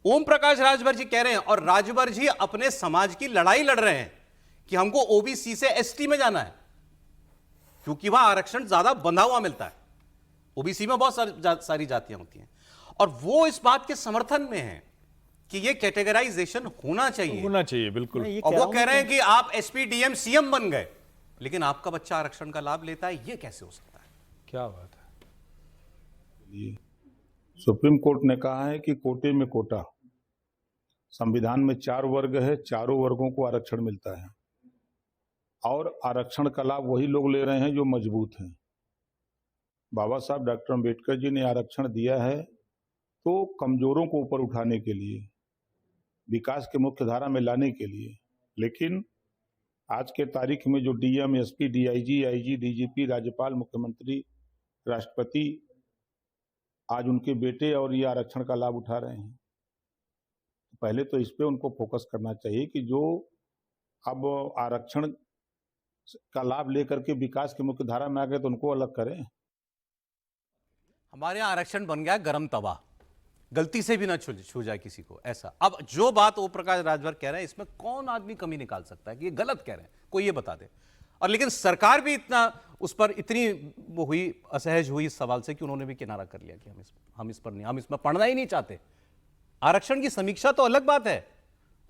ओम प्रकाश राजभर जी कह रहे हैं, और राजभर जी अपने समाज की लड़ाई लड़ रहे हैं कि हमको ओबीसी से एसटी में जाना है, क्योंकि वहां आरक्षण ज्यादा बंधा हुआ मिलता है। ओबीसी में बहुत सारी जातियां होती हैं, और वो इस बात के समर्थन में है कि ये कैटेगराइजेशन होना चाहिए बिल्कुल। और वो कह रहे हैं कि आप एसपी डीएम सीएम बन गए लेकिन आपका बच्चा आरक्षण का लाभ लेता है, ये कैसे हो सकता है? क्या बात है। सुप्रीम कोर्ट ने कहा है कि कोटे में कोटा, संविधान में 4 वर्ग है, चारों वर्गों को आरक्षण मिलता है, और आरक्षण का लाभ वही लोग ले रहे हैं जो मजबूत हैं। बाबा साहब डॉक्टर अम्बेडकर जी ने आरक्षण दिया है तो कमजोरों को ऊपर उठाने के लिए, विकास के मुख्य धारा में लाने के लिए। लेकिन आज के तारीख में जो DM, SP, DIG, IG, DGP, राज्यपाल, मुख्यमंत्री, राष्ट्रपति, आज उनके बेटे और ये आरक्षण का लाभ उठा रहे हैं। पहले तो इस पे उनको फोकस करना चाहिए कि जो अब आरक्षण का लाभ लेकर के विकास के मुख्य धारा में आ गए तो उनको अलग करें। हमारे यहां आरक्षण बन गया गर्म तवा, गलती से भी ना छू जाए किसी को, ऐसा। अब जो बात ओम प्रकाश राजभर कह रहे हैं, इसमें कौन आदमी कमी निकाल सकता है कि ये गलत कह रहे हैं, कोई ये बता दे। और लेकिन सरकार भी इतना उस पर इतनी वो हुई, असहज हुई इस सवाल से कि उन्होंने भी किनारा कर लिया कि हम इस पर नहीं, हम इसमें पढ़ना ही नहीं चाहते। आरक्षण की समीक्षा तो अलग बात है,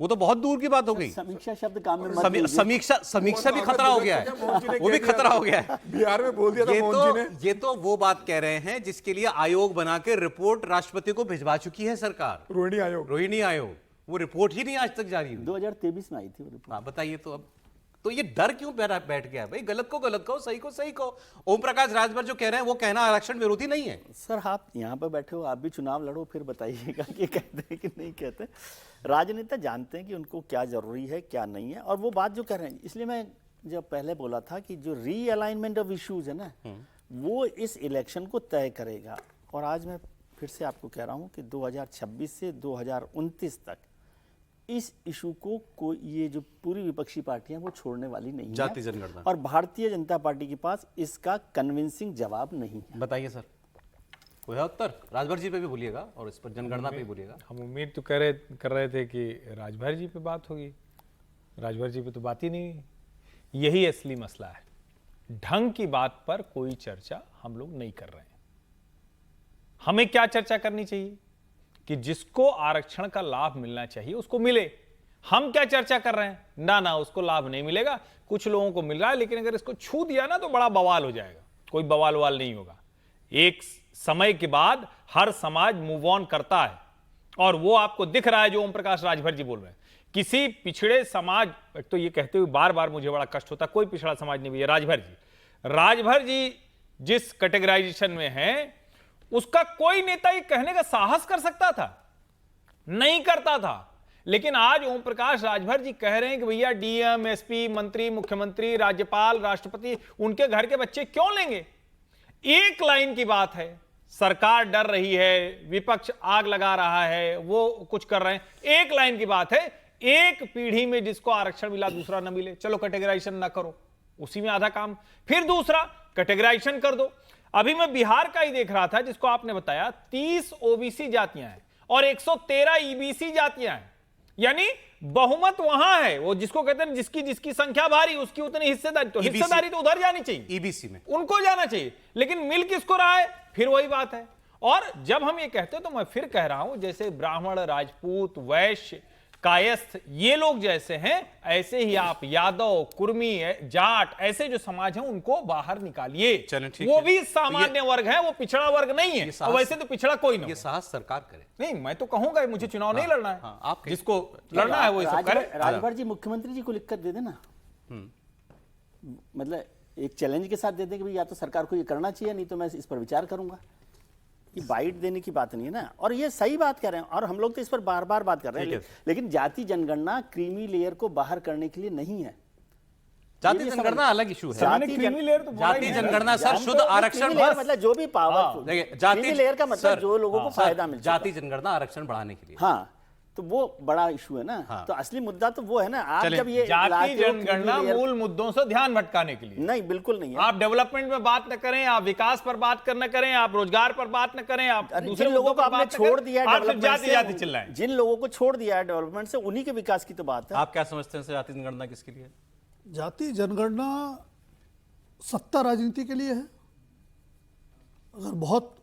वो तो बहुत दूर की बात हो गई। समीक्षा शब्द काम में समीक्षा भी खतरा हो गया है, वो भी खतरा हो गया है। बिहार में बोल दिया था मोहन जी ने। ये तो वो बात कह रहे हैं जिसके लिए आयोग बना के रिपोर्ट राष्ट्रपति को भिजवा चुकी है सरकार, रोहिणी आयोग। वो रिपोर्ट ही नहीं आज तक जारी हुई। 2023 में आई थी वो रिपोर्ट। हाँ, बताइए तो अब तो ये डर क्यों बैठ गया है भाई? गलत को गलत कहो, सही को सही कहो। ओम प्रकाश राजभर जो कह रहे हैं वो कहना आरक्षण विरोधी नहीं है। सर आप यहाँ पर बैठे हो, आप भी चुनाव लड़ो, फिर बताइएगा कि कहते हैं कि नहीं कहते। राजनेता जानते हैं कि उनको क्या जरूरी है क्या नहीं है, और वो बात जो कह रहे हैं, इसलिए मैं जब पहले बोला था कि जो रीअलाइनमेंट ऑफ इश्यूज है ना, वो इस इलेक्शन को तय करेगा। और आज मैं फिर से आपको कह रहा हूँ कि 2026 से 2029 तक इस इशू को ये जो पूरी विपक्षी पार्टियां वो छोड़ने वाली नहीं है, जाति जनगणना, और भारतीय जनता पार्टी के पास इसका कन्विंसिंग जवाब नहीं है। बताइए सर, कोई है उत्तर? राजभर जी पे भी बोलिएगा और इस पर जनगणना पे भी बोलिएगा। हम उम्मीद तो कर रहे थे कि राजभर जी पे बात होगी, राजभर जी पे तो बात ही नहीं हुई। यही असली मसला है, ढंग की बात पर कोई चर्चा हम लोग नहीं कर रहे हैं। हमें क्या चर्चा करनी चाहिए कि जिसको आरक्षण का लाभ मिलना चाहिए उसको मिले। हम क्या चर्चा कर रहे हैं? ना उसको लाभ नहीं मिलेगा, कुछ लोगों को मिल रहा है, लेकिन अगर इसको छू दिया ना तो बड़ा बवाल हो जाएगा। कोई बवाल वाल नहीं होगा। एक समय के बाद हर समाज मूव ऑन करता है, और वो आपको दिख रहा है जो ओम प्रकाश राजभर जी बोल रहे हैं। किसी पिछड़े समाज, एक तो ये कहते हुए बार बार मुझे बड़ा कष्ट होता है, कोई पिछड़ा समाज नहीं भैया। राजभर जी जिस कैटेगराइजेशन में है उसका कोई नेता ये कहने का साहस कर सकता था? नहीं करता था। लेकिन आज ओम प्रकाश राजभर जी कह रहे हैं कि भैया डीएम, एसपी, मंत्री, मुख्यमंत्री, राज्यपाल, राष्ट्रपति, उनके घर के बच्चे क्यों लेंगे? एक लाइन की बात है, सरकार डर रही है, विपक्ष आग लगा रहा है, वो कुछ कर रहे हैं। एक लाइन की बात है, एक पीढ़ी में जिसको आरक्षण मिला दूसरा न मिले, चलो कैटेगराइजेशन ना करो, उसी में आधा काम। फिर दूसरा कैटेगराइजेशन कर दो। अभी मैं बिहार का ही देख रहा था, जिसको आपने बताया 30 ओबीसी जातियां हैं और 113 ईबीसी जातियां हैं, यानी बहुमत वहां है। वो जिसको कहते हैं जिसकी संख्या भारी उसकी उतनी हिस्सेदारी, तो हिस्सेदारी तो उधर जानी चाहिए, ईबीसी में उनको जाना चाहिए। लेकिन मिल किसको रहा है? फिर वही बात है। और जब हम ये कहते हैं तो मैं फिर कह रहा हूं, जैसे ब्राह्मण, राजपूत, वैश्य, कायस्थ, ये लोग जैसे हैं, ऐसे ही आप यादव, कुर्मी, जाट, ऐसे जो समाज हैं उनको बाहर निकालिए। वो भी सामान्य वर्ग है, वो पिछड़ा वर्ग नहीं है। और वैसे तो पिछड़ा कोई नहीं। ये साहस सरकार करे। नहीं, मैं तो कहूंगा मुझे चुनाव नहीं लड़ना है। आप जिसको लड़ना है वो सब करे। राजभर जी मुख्यमंत्री जी को लिख कर दे देना, मतलब एक चैलेंज के साथ दे दें कि भाई या तो सरकार को ये करना चाहिए, नहीं तो मैं इस पर विचार करूंगा। कि बाइट देने की बात नहीं है ना, और ये सही बात कह रहे हैं, और हम लोग तो इस पर बार बार बात कर रहे हैं। लेकिन जाति जनगणना क्रीमी लेयर को बाहर करने के लिए नहीं है। जाति जनगणना अलग इशू है। जाति जनगणना सर शुद्ध आरक्षण, मतलब जो भी पावर, जाति लेयर का मतलब जो लोगों को फायदा मिल, जाति जनगणना आरक्षण बढ़ाने के लिए। हाँ, तो वो बड़ा इशू है ना। हाँ। तो असली मुद्दा तो वो है ना। आप चलें, जब ये जाति लाते हो जनगणना creamy layer- मूल मुद्दों से ध्यान भटकाने के लिए। नहीं, बिल्कुल नहीं है। आप डेवलपमेंट में बात न करें, आप विकास पर बात न करें, आप रोजगार पर बात न करें, आप अरे दूसरे जिन लोगों को मुद्दों पर आपने बात न छोड़ करें, दिया है आप सिर्फ डेवलपमेंट जाति जाति चिल्लाएं। से, जिन लोगों को छोड़ दिया है डेवलपमेंट से, उन्हीं के विकास की तो बात है। आप क्या समझते हैं जाति जनगणना किसके लिए? जाति जनगणना सत्ता राजनीति के लिए है, अगर बहुत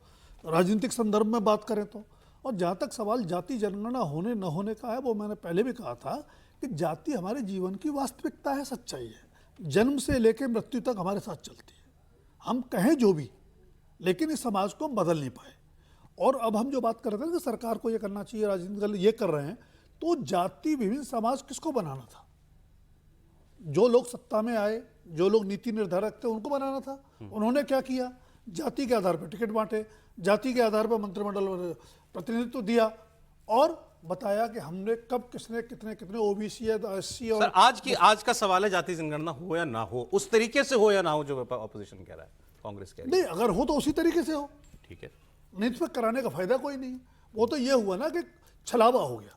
राजनीतिक संदर्भ में बात करें तो। और जहाँ तक सवाल जाति जनगणना होने न होने का है, वो मैंने पहले भी कहा था कि जाति हमारे जीवन की वास्तविकता है, सच्चाई है। जन्म से लेकर मृत्यु तक हमारे साथ चलती है, हम कहें जो भी, लेकिन इस समाज को हम बदल नहीं पाए। और अब हम जो बात कर रहे थे कि सरकार को ये करना चाहिए, राजनीतिक दल ये कर रहे हैं, तो जाति विहीन समाज किसको बनाना था? जो लोग सत्ता में आए, जो लोग नीति निर्धारक थे, उनको बनाना था। उन्होंने क्या किया? जाति के आधार पर टिकट बांटे, जाति के आधार पर मंत्रिमंडल प्रतिनिधित्व दिया और बताया कि हमने कब किसने कितने कितने ओबीसी या एससी और सर आज का सवाल है जाति जनगणना हो या ना हो, उस तरीके से हो या ना हो जो ऑपोजिशन कह रहा है, कांग्रेस कह रही नहीं, अगर हो तो उसी तरीके से हो, है। ठीक है, नहीं तो फिर कराने का फायदा कोई नहीं। वो तो ये हुआ ना कि छलावा हो गया।